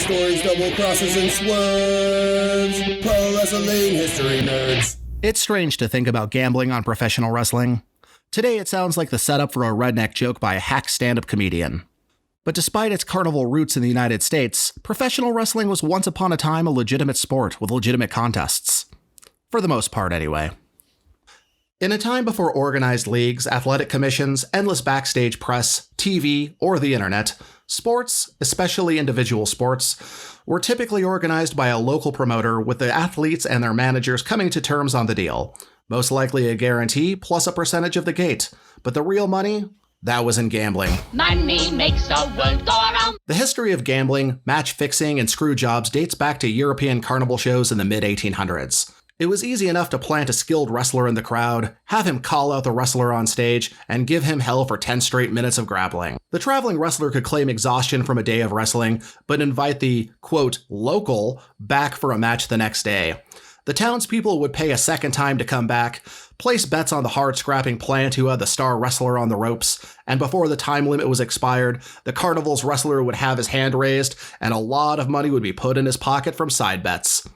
stories, double crosses, and swerves. Pro wrestling history nerds. It's strange to think about gambling on professional wrestling. Today it sounds like the setup for a redneck joke by a hack stand-up comedian. But despite its carnival roots in the United States, professional wrestling was once upon a time a legitimate sport with legitimate contests. For the most part, anyway. In a time before organized leagues, athletic commissions, endless backstage press, TV, or the internet, sports, especially individual sports, were typically organized by a local promoter with the athletes and their managers coming to terms on the deal. Most likely a guarantee plus a percentage of the gate. But the real money? That was in gambling. Money makes the world go around. The history of gambling, match fixing, and screw jobs dates back to European carnival shows in the mid-1800s. It was easy enough to plant a skilled wrestler in the crowd, have him call out the wrestler on stage, and give him hell for 10 straight minutes of grappling. The traveling wrestler could claim exhaustion from a day of wrestling, but invite the, quote, local back for a match the next day. The townspeople would pay a second time to come back, place bets on the hard-scrapping plant who had the star wrestler on the ropes, and before the time limit was expired, the carnival's wrestler would have his hand raised, and a lot of money would be put in his pocket from side bets.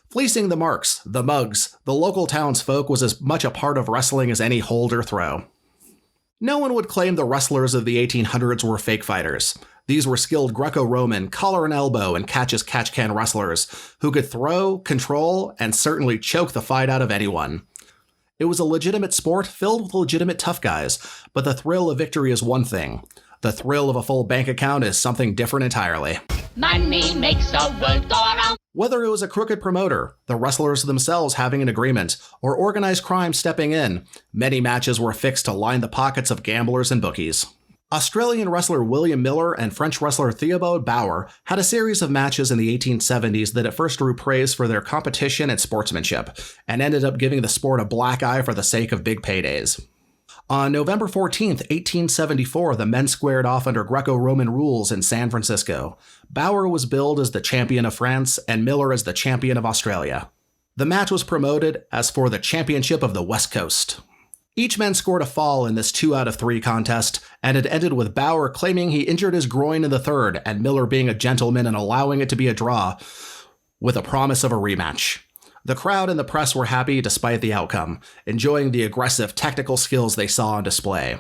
Fleecing the marks, the mugs, the local townsfolk was as much a part of wrestling as any hold or throw. No one would claim the wrestlers of the 1800s were fake fighters. These were skilled Greco-Roman, collar and elbow, and catch-as-catch-can wrestlers who could throw, control, and certainly choke the fight out of anyone. It was a legitimate sport filled with legitimate tough guys, but the thrill of victory is one thing. The thrill of a full bank account is something different entirely. Money makes the world go around. Whether it was a crooked promoter, the wrestlers themselves having an agreement, or organized crime stepping in, many matches were fixed to line the pockets of gamblers and bookies. Australian wrestler William Miller and French wrestler Theobald Bauer had a series of matches in the 1870s that at first drew praise for their competition and sportsmanship, and ended up giving the sport a black eye for the sake of big paydays. On November 14, 1874, the men squared off under Greco-Roman rules in San Francisco. Bauer was billed as the champion of France and Miller as the champion of Australia. The match was promoted as for the championship of the West Coast. Each man scored a fall in this 2 out of 3 contest, and it ended with Bauer claiming he injured his groin in the third, and Miller being a gentleman and allowing it to be a draw, with a promise of a rematch. The crowd and the press were happy despite the outcome, enjoying the aggressive technical skills they saw on display.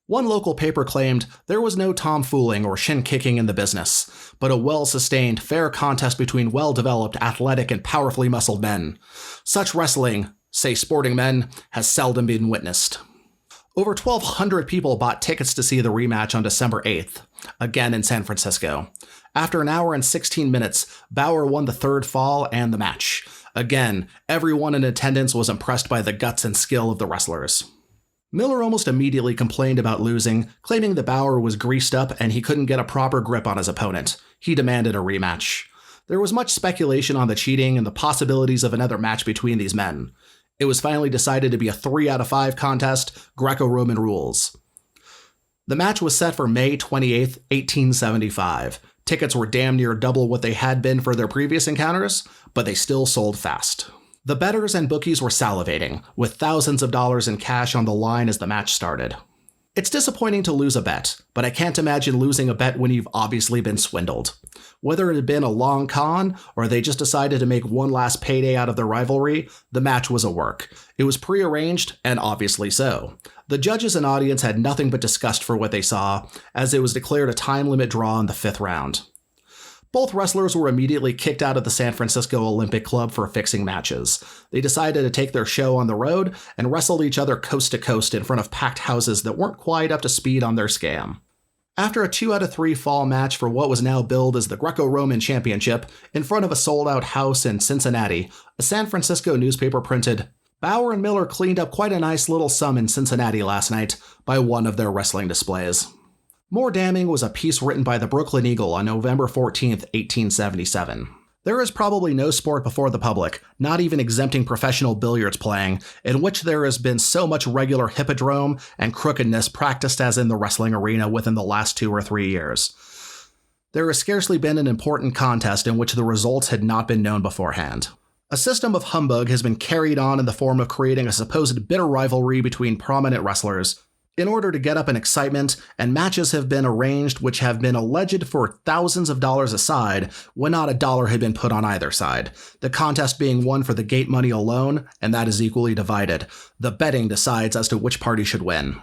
One local paper claimed there was no tomfooling or shin-kicking in the business, but a well-sustained, fair contest between well-developed, athletic, and powerfully muscled men. Such wrestling, say sporting men, has seldom been witnessed. Over 1,200 people bought tickets to see the rematch on December 8th, again in San Francisco. After an hour and 16 minutes, Bauer won the third fall and the match. Again, everyone in attendance was impressed by the guts and skill of the wrestlers. Miller almost immediately complained about losing, claiming that Bauer was greased up and he couldn't get a proper grip on his opponent. He demanded a rematch. There was much speculation on the cheating and the possibilities of another match between these men. It was finally decided to be a 3 out of 5 contest, Greco-Roman rules. The match was set for May 28, 1875. Tickets were damn near double what they had been for their previous encounters, but they still sold fast. The bettors and bookies were salivating, with thousands of dollars in cash on the line as the match started. It's disappointing to lose a bet, but I can't imagine losing a bet when you've obviously been swindled. Whether it had been a long con, or they just decided to make one last payday out of their rivalry, the match was a work. It was prearranged, and obviously so. The judges and audience had nothing but disgust for what they saw, as it was declared a time limit draw in the 5th round. Both wrestlers were immediately kicked out of the San Francisco Olympic Club for fixing matches. They decided to take their show on the road and wrestled each other coast to coast in front of packed houses that weren't quite up to speed on their scam. After a 2 out of 3 fall match for what was now billed as the Greco-Roman Championship in front of a sold-out house in Cincinnati, a San Francisco newspaper printed, "Bauer and Miller cleaned up quite a nice little sum in Cincinnati last night by one of their wrestling displays." More damning was a piece written by the Brooklyn Eagle on November 14, 1877. There is probably no sport before the public, not even exempting professional billiards playing, in which there has been so much regular hippodrome and crookedness practiced as in the wrestling arena within the last 2 or 3 years. There has scarcely been an important contest in which the results had not been known beforehand. A system of humbug has been carried on in the form of creating a supposed bitter rivalry between prominent wrestlers. in order to get up an excitement, and matches have been arranged which have been alleged for thousands of dollars a side when not a dollar had been put on either side, the contest being won for the gate money alone, and that is equally divided. The betting decides as to which party should win.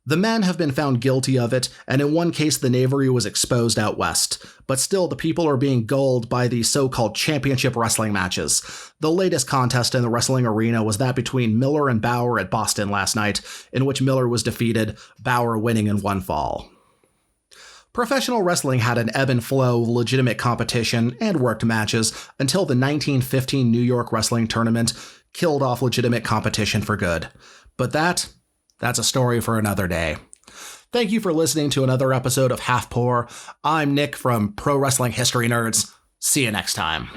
The men have been found guilty of it, and in one case the knavery was exposed out west. But still, the people are being gulled by the so-called championship wrestling matches. The latest contest in the wrestling arena was that between Miller and Bauer at Boston last night, in which Miller was defeated, Bauer winning in one fall. Professional wrestling had an ebb and flow of legitimate competition and worked matches until the 1915 New York wrestling tournament killed off legitimate competition for good. But that's a story for another day. Thank you for listening to another episode of Half Poor. I'm Nick from Pro Wrestling History Nerds. See you next time.